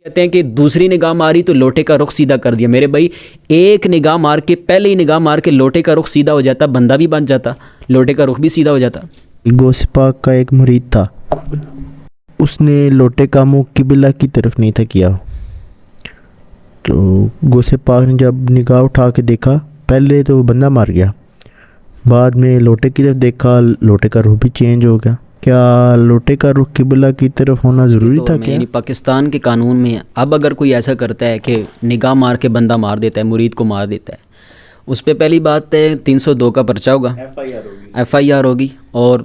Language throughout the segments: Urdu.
کہتے ہیں کہ دوسری نگاہ ماری تو لوٹے کا رخ سیدھا کر دیا. میرے بھائی ایک نگاہ مار کے پہلے ہی نگاہ مار کے لوٹے کا رخ سیدھا ہو جاتا, بندہ بھی بن جاتا, لوٹے کا رخ بھی سیدھا ہو جاتا. غوث پاک کا ایک مرید تھا, اس نے لوٹے کا منہ قبلہ کی طرف نہیں تھا کیا, تو غوث پاک نے جب نگاہ اٹھا کے دیکھا, پہلے تو وہ بندہ مار گیا, بعد میں لوٹے کی طرف دیکھا, لوٹے کا رخ بھی چینج ہو گیا. کیا لوٹے کا رخ قبلہ کی طرف ہونا ضروری تھا کیا؟ یعنی پاکستان کے قانون میں اب اگر کوئی ایسا کرتا ہے کہ نگاہ مار کے بندہ مار دیتا ہے, مرید کو مار دیتا ہے, اس پہ پہلی بات ہے 302 کا پرچہ ہوگا, ایف آئی آر ہوگی, اور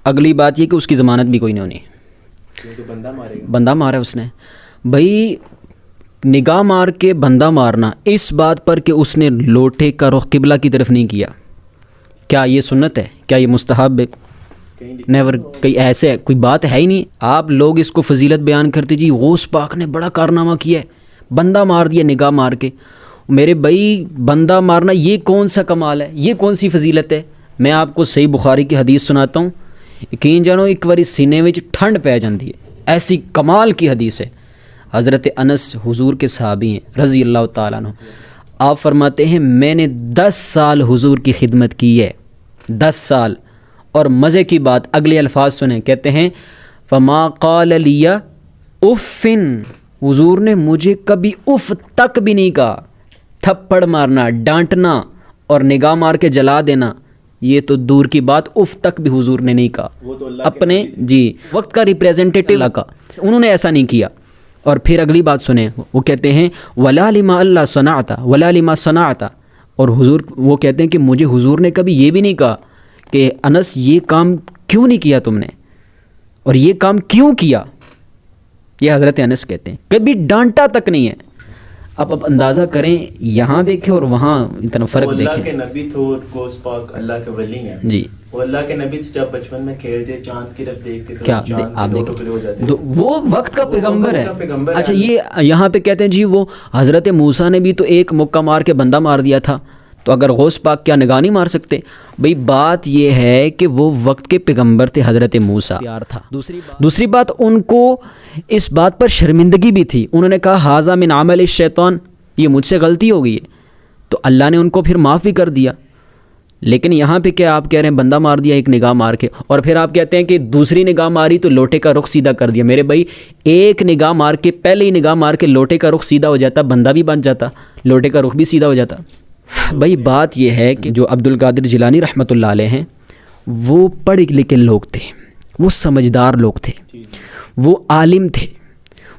اگلی بات یہ کہ اس کی ضمانت بھی کوئی نہیں ہونی, بندہ مارا اس نے. بھائی نگاہ مار کے بندہ مارنا اس بات پر کہ اس نے لوٹے کا رخ قبلہ کی طرف نہیں کیا, کیا یہ سنت ہے؟ کیا یہ مستحب ہے؟ نیور. کہیں ایسے کوئی بات ہے ہی نہیں. آپ لوگ اس کو فضیلت بیان کرتے جی غوث پاک نے بڑا کارنامہ کیا ہے, بندہ مار دیا نگاہ مار کے. میرے بھائی بندہ مارنا یہ کون سا کمال ہے, یہ کون سی فضیلت ہے؟ میں آپ کو صحیح بخاری کی حدیث سناتا ہوں, یقین جانو ایک باری سینے وچ ٹھنڈ پی جاندی ہے, ایسی کمال کی حدیث ہے. حضرت انس حضور کے صحابی ہیں رضی اللہ تعالیٰ عنہ, آپ فرماتے ہیں میں نے 10 سال حضور کی خدمت کی ہے, 10 سال. اور مزے کی بات اگلے الفاظ سنیں, کہتے ہیں فما قال لی افن, حضور نے مجھے کبھی اف تک بھی نہیں کہا. تھپڑ مارنا, ڈانٹنا اور نگاہ مار کے جلا دینا یہ تو دور کی بات, اف تک بھی حضور نے نہیں کہا. اپنے جی وقت کا ریپریزنٹیٹیو کا انہوں نے ایسا نہیں کیا. اور پھر اگلی بات سنیں, وہ کہتے ہیں ولا لما اللہ صنعتا ولا لما صنعتا, اور حضور وہ کہتے ہیں کہ مجھے حضور نے کبھی یہ بھی نہیں کہا کہ انس یہ کام کیوں نہیں کیا تم نے, اور یہ کام کیوں کیا. یہ حضرت انس کہتے ہیں کبھی ڈانٹا تک نہیں ہے. اب اندازہ کریں, یہاں دیکھیں اور وہاں اتنا فرق دیکھیں. اللہ کے نبی تو غوث پاک اللہ کے ولی ہیں جی, وہ اللہ کے نبی جب بچپن میں کھیلتے چاند کی طرف دیکھتے تو کیا آپ دیکھیں وہ وقت کا پیغمبر ہے. اچھا یہ یہاں پہ کہتے ہیں جی وہ حضرت موسیٰ نے بھی تو ایک مکہ مار کے بندہ مار دیا تھا, تو اگر غوث پاک کیا نگاہ نہیں مار سکتے؟ بھئی بات یہ ہے کہ وہ وقت کے پیغمبر تھے حضرت موسیٰ تھا. دوسری بات ان کو اس بات پر شرمندگی بھی تھی, انہوں نے کہا ھذا من عمل الشیطان, یہ مجھ سے غلطی ہو گئی ہے, تو اللہ نے ان کو پھر معاف بھی کر دیا. لیکن یہاں پہ کیا آپ کہہ رہے ہیں بندہ مار دیا ایک نگاہ مار کے, اور پھر آپ کہتے ہیں کہ دوسری نگاہ ماری تو لوٹے کا رخ سیدھا کر دیا. میرے بھائی ایک نگاہ مار کے پہلے ہی نگاہ مار کے لوٹے کا رخ سیدھا ہو جاتا, بندہ بھی بن جاتا, لوٹے کا رخ بھی سیدھا ہو جاتا. بھائی بات یہ ہے کہ جو عبد القادر جیلانی رحمۃ اللہ علیہ ہیں وہ پڑھے لکھے لوگ تھے, وہ سمجھدار لوگ تھے, وہ عالم تھے,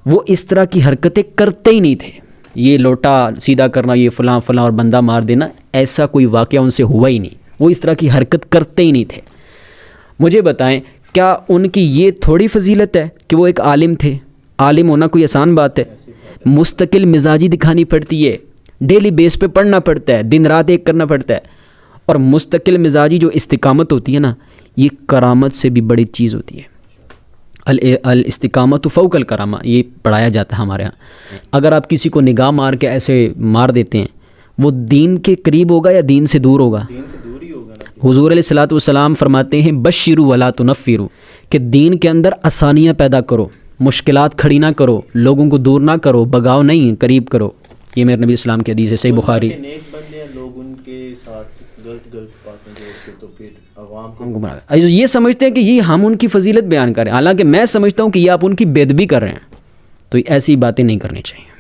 وہ اس طرح کی حرکتیں کرتے ہی نہیں تھے. یہ لوٹا سیدھا کرنا, یہ فلاں فلاں اور بندہ مار دینا, ایسا کوئی واقعہ ان سے ہوا ہی نہیں. وہ اس طرح کی حرکت کرتے ہی نہیں تھے. مجھے بتائیں کیا ان کی یہ تھوڑی فضیلت ہے کہ وہ ایک عالم تھے؟ عالم ہونا کوئی آسان بات ہے؟ مستقل مزاجی دکھانی پڑتی ہے, ڈیلی بیس پہ پڑھنا پڑتا ہے, دن رات ایک کرنا پڑتا ہے. اور مستقل مزاجی جو استقامت ہوتی ہے نا, یہ کرامت سے بھی بڑی چیز ہوتی ہے. الاستقامت فوق الکرامہ, یہ پڑھایا جاتا ہے ہمارے ہاں. اگر آپ کسی کو نگاہ مار کے ایسے مار دیتے ہیں, وہ دین کے قریب ہوگا یا دین سے دور ہوگا؟ حضور علیہ الصلوۃ والسلام فرماتے ہیں بشروا ولا تنفروا, کہ دین کے اندر آسانیاں پیدا کرو, مشکلات کھڑی نہ کرو, لوگوں کو دور نہ کرو, بگاؤ نہیں, قریب کرو. یہ میرے نبی اسلام کی حدیث ہے, صحیح بخاری. لوگ ان کے ساتھ غلط باتیں کرتے تو پھر عوام کو یہ سمجھتے ہیں کہ یہ ہم ان کی فضیلت بیان کریں, حالانکہ میں سمجھتا ہوں کہ یہ آپ ان کی بے ادبی کر رہے ہیں. تو ایسی باتیں نہیں کرنی چاہیے.